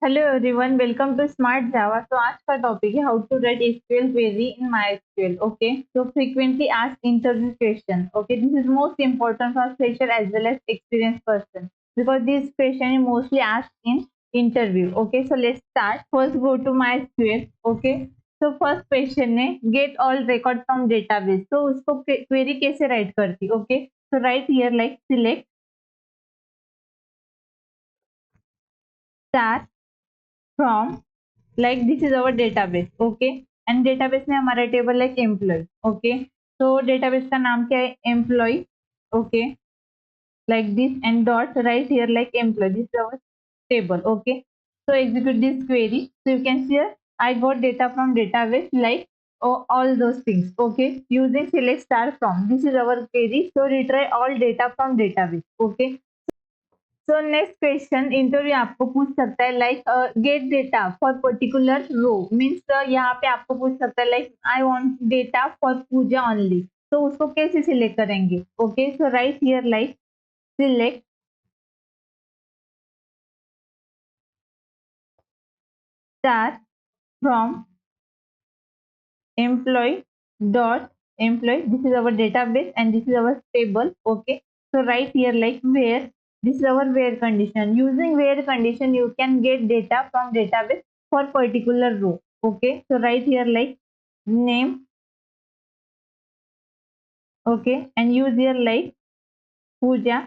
Hello everyone, welcome to smart Java. तो आज का टॉपिक है how to write SQL query in MySQL. Okay, so frequently asked interview question. Okay, this is most important for fresher as well as experienced person because this question is mostly asked in interview. Okay, so let's start. First go to MySQL. Okay, so first question है get all record from database. तो उसको query कैसे write करती? Okay, so write here like select star from like this is our database. Okay, and database में हमारा table है employ. Okay, तो database का नाम क्या है? Employ. Okay, like this and dot right here like employee. This is our table. Okay, so execute this query. So you can see here I got data from database like all those things. Okay, using select star from, this is our query. So retry all data from database. Okay, so next question interview आपको पूछ सकता है like get data for particular row means यहाँ पे आपको पूछ सकता है like I want data for Pooja only. तो उसको कैसे सिलेक्ट करेंगे? Okay, so right here like select star from employee dot employee. This is our database and this is our table. Okay, so right here like where, this is our where condition. Using where condition you can get data from database for particular row. Okay, so right here like name. Okay, and use here like puja.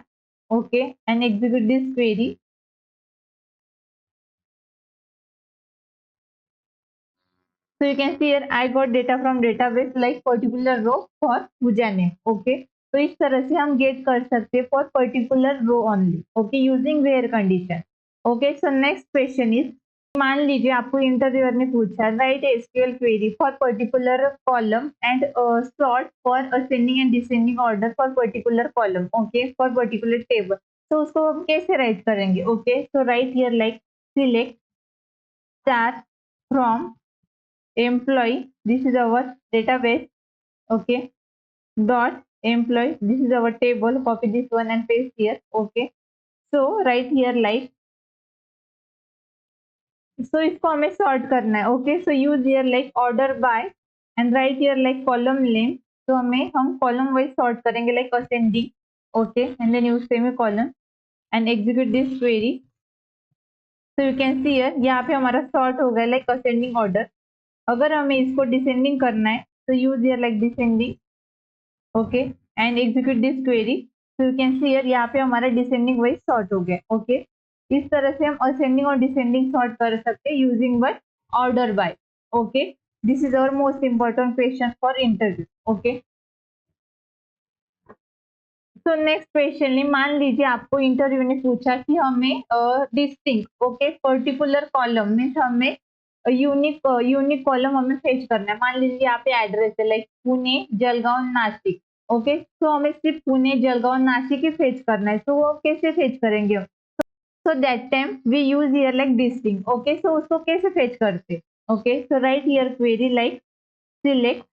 Okay, and execute this query. So you can see here I got data from database like particular row for puja name. Okay, तो इस तरह से हम gate कर सकते हैं for particular row only. Okay, using where condition. Okay, so next question is, मान लीजिए आपको इंटरव्यूअर ने पूछा write SQL query for particular column and sort for ascending and descending order for particular column. Okay, for particular table. तो उसको हम कैसे write करेंगे? Okay, so right here like select star from employee, this is our database. Okay, dot employee, this is our table. Copy this one and paste here. Okay, so right here like, so इसको हमें sort करना है. Okay, so use here like order by and write here like column name. तो हम column wise sort करेंगे like ascending. Okay, and then use semicolon and execute this query. तो you can see here यहाँ पे हमारा sort हो गया like ascending order. अगर हमें इसको डिसेंडिंग करना है तो use here like descending. Okay, and execute this query. तो यू कैन सी हियर यहाँ पे हमारा डिसेंडिंग वाइज सॉर्ट हो गया. ओके, इस तरह से हम असेंडिंग और डिसेंडिंग सॉर्ट कर सकते हैं using by order by. Okay, this is our most important question for interview. Okay, तो नेक्स्ट क्वेश्चन, मान लीजिए आपको इंटरव्यू ने पूछा कि हमें distinct, okay, particular column means हमें यूनिक कॉलम हमें फेच करना है. मान लीजिए यहाँ पे एड्रेस है लाइक पुणे जलगांव नासिक. ओके, तो हमें सिर्फ पुणे जलगांव नासिक ही फेच करना है. तो वो कैसे फेच करेंगे? So that time we use here like distinct. Okay, so उसको कैसे फेच करते? Okay, so right here query like select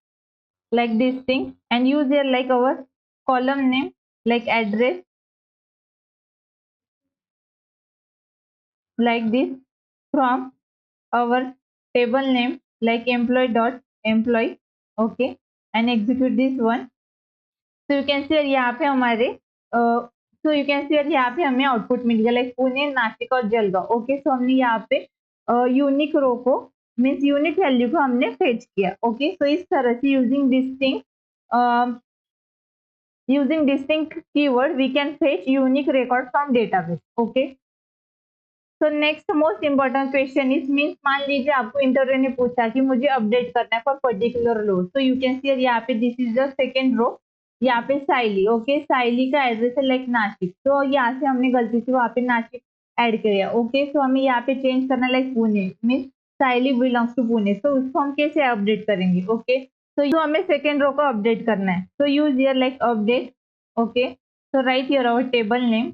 like distinct and use here like our column name like address like this from our table name like employee dot employee. Okay, and execute this one. So you can see यहाँ पे हमारे so you can see यहाँ पे हमें output मिल गया like Pune Nashik और Jalgaon. Okay, सो हमने यहाँ पे यूनिक रो को मीन्स यूनिक वैल्यू को हमने फेच किया. ओके, सो इस तरह से using distinct using distinct keyword we can fetch unique record from database. Okay, so next most important question is means मान लीजिए आपको इंटरव्यू ने पूछा कि मुझे अपडेट करना है फॉर पर्टिकुलर रो. तो यू कैन सी यहाँ पे this is the second row. यहाँ पे साइली. ओके, साइली का एड्रेस है लाइक नासिक. तो यहाँ से हमने गलती से वहाँ पे नासिक ऐड किया. ओके, सो हमें यहाँ पे चेंज करना like Pune means Saili belongs to Pune. तो उसको हम कैसे अपडेट करेंगे? ओके, तो हमें सेकेंड रो को अपडेट करना है. तो use here like update. Okay, so right here our table name.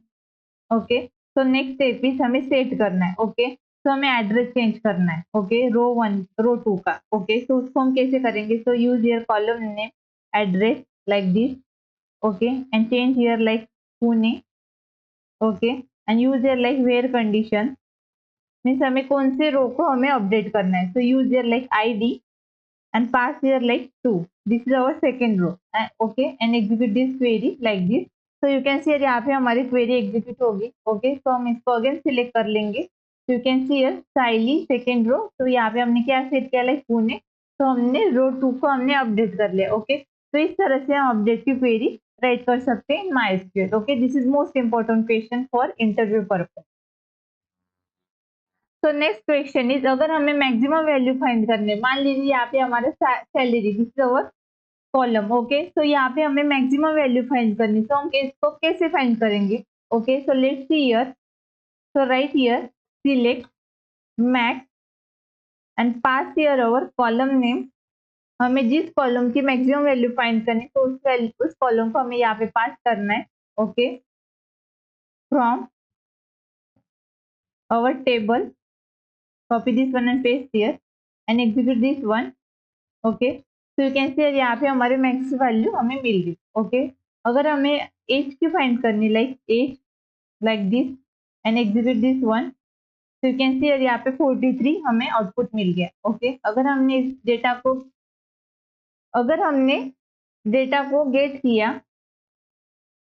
Okay, तो नेक्स्ट स्टेप इज हमें सेट करना है. ओके, तो हमें एड्रेस चेंज करना है. ओके, रो 1 रो 2 का. ओके, तो उसको हम कैसे करेंगे? तो use here column name address like this. Okay, and change here like Pune. Okay, and use here like where condition. Means हमें कौन से रो को हमें अपडेट करना है. So use here like id and pass here like 2. This is our second row. Okay, and execute this query like this. So you can see यहाँ पे हमारी query execute होगी. Okay, so हम इसको again select कर लेंगे. So you can see here Saili second row. तो यहाँ पे हमने क्या set किया like पुणे. तो हमने row 2 को हमने update कर लिया. Okay, तो इस तरह से हम update की query write कर सकते हैं MySQL. Okay, this is most important question for interview purpose. तो नेक्स्ट क्वेश्चन इज, अगर हमें मैक्सिमम वैल्यू फाइंड करने, मान लीजिए यहाँ पे हमारा salary, this is our column. Okay, तो यहाँ पे हमें मैक्सिमम वैल्यू फाइंड करनी, तो हम इसको कैसे फाइंड करेंगे? Okay, so let's see here. So right here select max and pass here our column name. हमें जिस कॉलम की मैक्सिमम वैल्यू फाइंड करनी, तो उस कॉलम को हमें यहाँ पे पास करना है. Okay, from our table, copy this one and paste here and execute this one. Okay, so you can see यहाँ पे हमारे मैक्स वैल्यू हमें मिल गई. ओके, अगर हमें एज की फाइंड करनी, like age like this and execute this one. तो यू कैन सी यहाँ पे 43 हमें आउटपुट मिल गया. ओके, अगर हमने इस डेटा को गेट किया,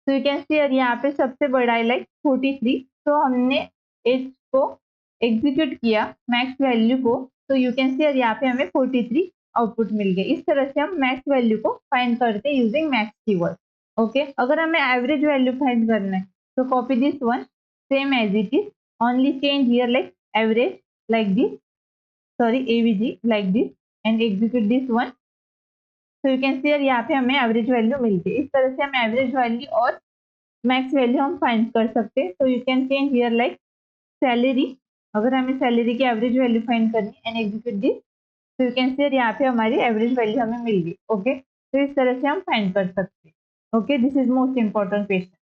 तो यू कैन सी यहाँ पे सबसे बड़ा है लाइक 43. तो हमने एज को एग्जीक्यूट किया मैक्स वैल्यू को, तो यू कैन सी यहाँ पे हमें 43 आउटपुट मिल गए. इस तरह से हम मैक्स वैल्यू को फाइंड करते हैं यूजिंग मैक्स कीवर्ड. ओके, अगर हमें एवरेज वैल्यू फाइंड करना है, तो copy this one same as it is, only change here like average like this, sorry AVG like this and execute this one. तो you can see यहाँ पे हमें average value मिल गई. इस तरह से हम एवरेज वैल्यू और मैक्स वैल्यू हम फाइंड कर सकते हैं. तो you can change here like salary, अगर हमें सैलरी की एवरेज वैल्यू फाइंड करनी एंड एग्जीक्यूट दिस, तो यू कैन सी यहाँ पे हमारी एवरेज वैल्यू हमें मिल गई. ओके, तो इस तरह से हम फाइंड कर सकते हैं. Okay, this is most important question.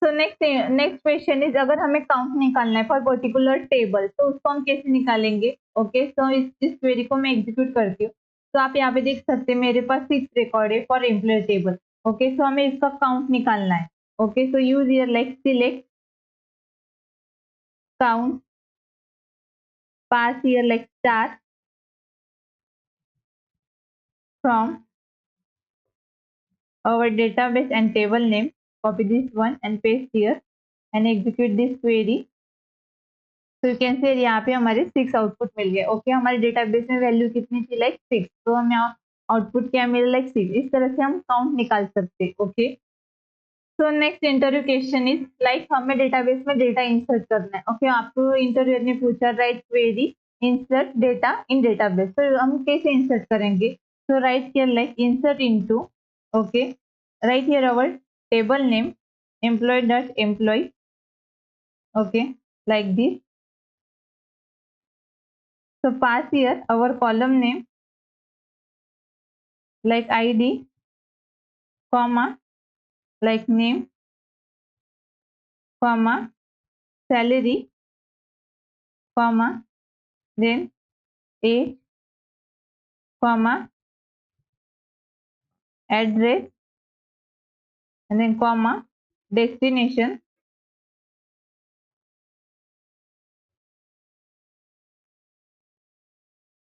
So next question is, अगर हमें काउंट निकालना है फॉर पर्टिकुलर टेबल, तो उसको हम कैसे निकालेंगे? ओके, सो इस क्वेरी को मैं एग्जीक्यूट करती हूँ. तो आप यहाँ पे देख सकते हैं मेरे पास 6 रिकॉर्ड है for employ table. Okay, so हमें इसका काउंट निकालना है. Okay, so use here like select count, pass here like star from our database and table name, copy this one and paste here and execute this query. तो you can say यहाँ पे हमारे 6 output मिल गए. Okay, हमारे database में value कितनी थी like 6, तो हमें आउटपुट क्या मिला लाइक 6. इस तरह से हम काउंट निकाल सकते हैं. Okay, so next interview question is like हमें डेटाबेस में डेटा इंसर्ट करना है. ओके, आपको इंटरव्यू ने पूछा write query insert data in database, तो हम कैसे इंसर्ट करेंगे? So right here like insert into. Okay, write here our table name employee dot employee. Okay, like this. So pass here our column name like id, comma like name, comma salary, comma then age, comma address, and then comma destination,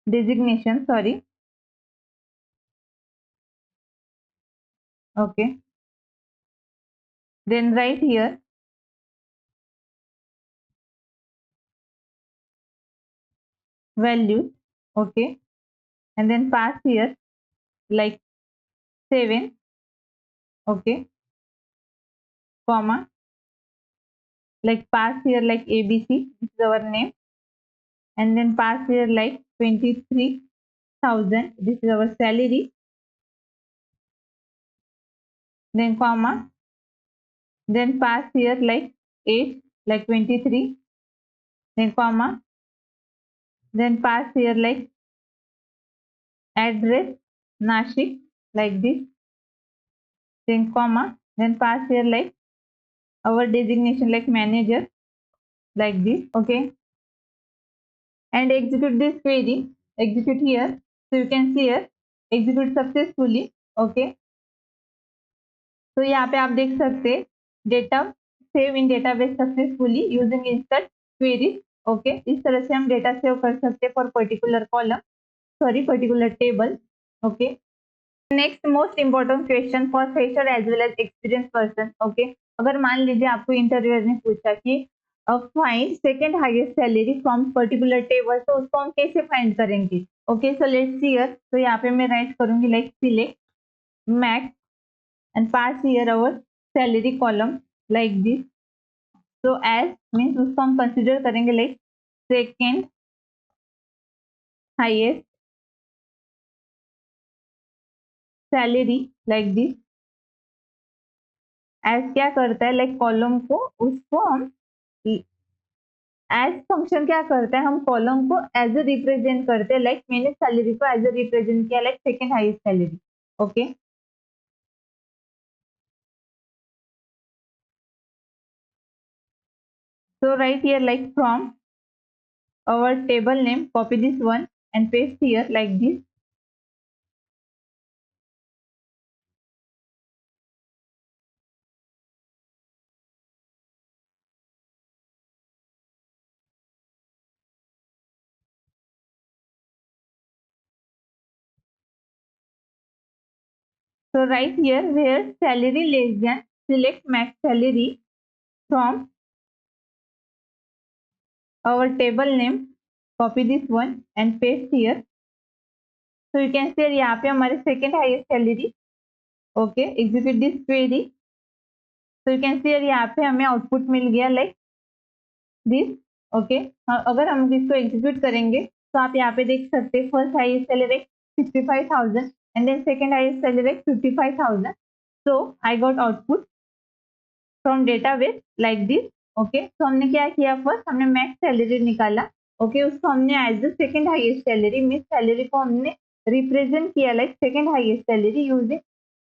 designation, sorry. Okay, then write here value. Okay, and then pass here like 7. Okay, comma like pass here like abc, this is our name, and then pass here like 23,000, this is our salary, then comma, then pass here like age like 23, then comma, then pass here like address Nashik like this, then comma, then pass here like our designation like manager like this. Okay, and execute this query, execute here. So you can see here execute successfully. Okay, तो यहाँ पे आप देख सकते हैं data save in database successfully using insert query. Okay, इस तरह से हम डेटा सेव कर सकते हैं for particular column, sorry particular table. Okay, next most important question for fresher as well as experience person. Okay, अगर मान लीजिए आपको इंटरव्यूअर ने पूछा कि find second highest salary from particular table, तो उसको हम कैसे फाइंड करेंगे? Okay, so let's see here, तो यहाँ पे मैं राइट करूंगी like select max and pass here our salary column like this. तो एज मीन्स उसको हम कंसिडर करेंगे like second highest salary like this. As क्या करता है, लाइक कॉलम को उसको हम एज फंक्शन क्या करता है, हम कॉलम को एज ए रिप्रेजेंट करते हैं, लाइक मैंने सैलरी को एज ए रिप्रेजेंट किया like second highest salary. Okay, so write here like from our table name, copy this one and paste here like this. So write here where salary less than, select max salary from our table name, copy this one and paste here. So you can see यहाँ पे हमारे second highest salary. Okay, execute this query. So you can see यहाँ पे हमें output मिल गया like this. Okay, अगर हम इसको एग्जीक्यूट करेंगे तो आप यहाँ पे देख सकते हैं first highest salary 65,000 and then second highest salary 55,000. So I got output from database like this. Okay, तो हमने क्या किया, फर्स्ट हमने मैक्स सैलरी निकाला. ओके, उसको हमने as the second highest salary, mean salary को हमने रिप्रेजेंट किया like second highest salary using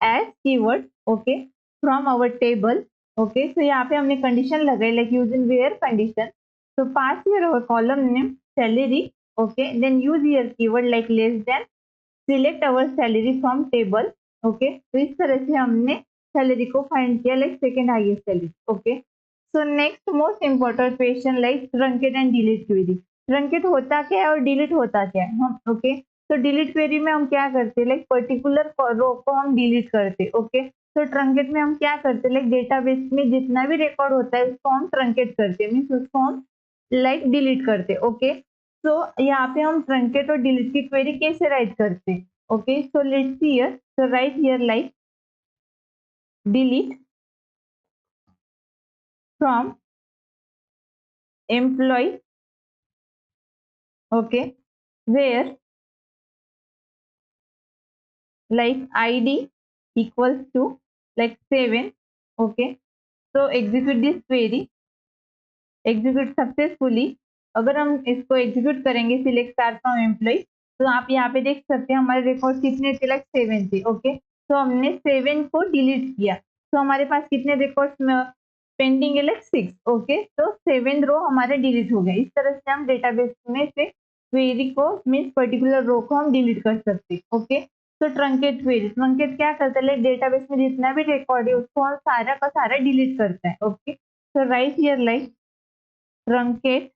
as keyword. Okay, from our table. Okay, तो यहाँ पे हमने कंडीशन लगाई like using where condition. So pass here our column name salary. Okay, then use here keyword like less than, select our salary from table. Okay, तो इस तरह से हमने सैलरी को फाइंड किया like second highest salary. Okay, so next most important question like truncate and delete query. Truncate होता क्या है और डिलीट होता क्या है हम. ओके, तो डिलीट क्वेरी में हम क्या करते हैं, लाइक पर्टिकुलर रो को हम डिलीट करते हैं. ओके, तो ट्रंकेट में हम क्या करते हैं, लाइक डेटाबेस में जितना भी रिकॉर्ड होता है उसको हम ट्रंकेट करते हैं, मीन्स उसको हम लाइक डिलीट करते. ओके, सो यहाँ पे हम ट्रंकेट और डिलीट की क्वेरी कैसे राइट करते हैं. Okay, so let's see here, so right here like delete from employee. Okay, where like id equals to like 7. Okay, so execute this query, execute successfully. अगर हम इसको एग्जीक्यूट करेंगे select star from employ, तो आप यहाँ पे देख सकते हैं हमारे रिकॉर्ड कितने थे, लाइक 7 थे. ओके, तो हमने 7 को डिलीट किया, तो हमारे पास कितने रिकॉर्ड्स में पेंडिंग है, लाइक 6. ओके, तो 7 रो हमारे डिलीट हो गए. इस तरह से हम डेटाबेस में से क्वेरी को मीन्स पर्टिकुलर रो को हम डिलीट कर सकते. ओके, तो ट्रंकेट क्वेरी, ट्रंकेट क्या करता है, लाइक डेटाबेस में जितना भी रिकॉर्ड है उसको हम सारा का सारा डिलीट करता है. ओके, तो right here like truncate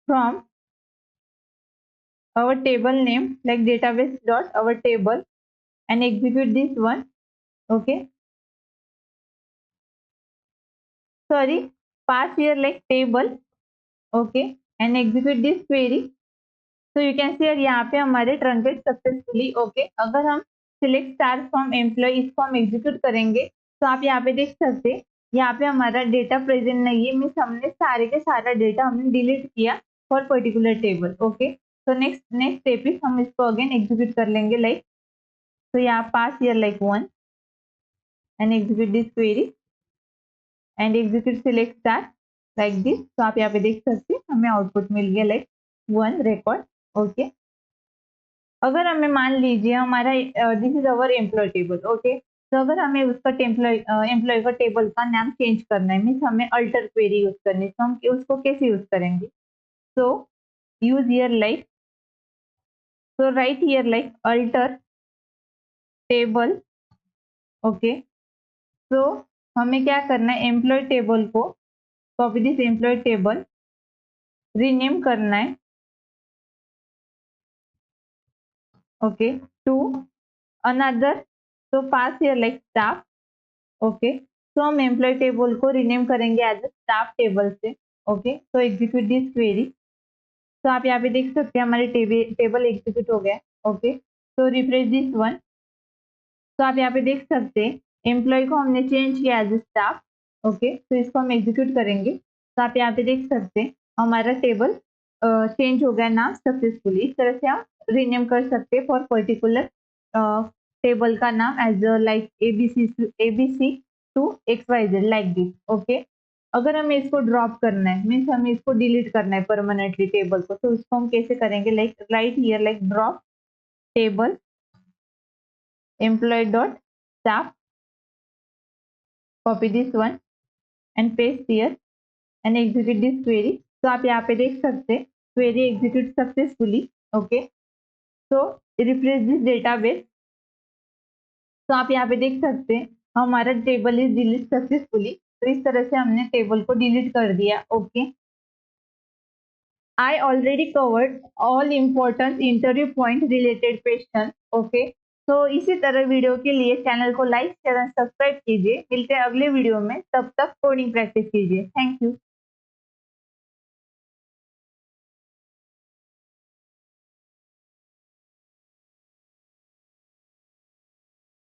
from our table name like database dot our table and execute this one. Okay, sorry, pass here like table. Okay, and execute this query. So you can see यहाँ पे हमारे truncate successfully. Okay, अगर हम select star from employ इसको हम execute करेंगे तो आप यहाँ पे देख सकते हैं यहाँ पे हमारा डेटा प्रेजेंट नहीं है, मीन्स हमने सारे के सारा डेटा हमने डिलीट किया फॉर पर्टिकुलर टेबल. ओके, तो नेक्स्ट नेक्स्ट स्टेप इज हम इसको अगेन एग्जीक्यूट कर लेंगे लाइक, तो यहाँ पास here like 1 and execute this query and execute select star like this. तो आप यहाँ पे देख सकते हैं हमें आउटपुट मिल गया लाइक 1 रिकॉर्ड. ओके, अगर हमें मान लीजिए हमारा this is our employee table. Okay, तो अगर हमें उसका एम्प्लॉय का टेबल का नाम चेंज करना है, मीन्स हमें अल्टर क्वेरी यूज करनी है, तो हम उसको कैसे यूज करेंगे. So use here like, so right here like alter table. Okay, so हमें क्या करना है, एम्प्लॉय टेबल को copy this employee table, rename करना है, ओके, टू अनदर, तो pass here like staff, okay. तो हम एम्प्लॉय टेबल को रीनेम करेंगे एज अ स्टाफ टेबल से, ओके। तो एग्जीक्यूट दिस क्वेरी। तो आप यहाँ पे देख सकते हैं हमारे टेबल एग्जीक्यूट हो गया, ओके। तो रिफ्रेश दिस वन। तो आप यहाँ पे देख सकते हैं एम्प्लॉय को हमने चेंज किया एज स्टाफ, ओके। तो इसको हम एग्जीक्यूट करेंगे। तो आप यहाँ पे देख सकते हैं हमारा टेबल चेंज हो गया नाम सक्सेसफुली। इस तरह से हम रीनेम कर सकते हैं फॉर पर्टिकुलर टेबल का नाम as like ABC to XYZ like this, okay. अगर हमें इसको ड्रॉप करना है, मीन्स हमें इसको डिलीट करना है परमानेंटली टेबल को, तो उसको हम कैसे करेंगे, like right here like drop table employee dot staff, copy this one and paste here and execute this query। तो आप यहाँ पे देख सकते हैं क्वेरी एग्जीक्यूट सक्सेसफुली, ओके। तो रिफ्रेश दिस डेटाबेस। तो आप यहाँ पे देख सकते हैं हमारा टेबल इज डिलीट सक्सेसफुली। तो इस तरह से हमने टेबल को डिलीट कर दिया, okay. I already covered all important interview point related question, okay. तो इसी तरह वीडियो के लिए चैनल को लाइक शेयर एंड सब्सक्राइब कीजिए। मिलते हैं अगले वीडियो में, तब तक कोडिंग प्रैक्टिस कीजिए। Thank you.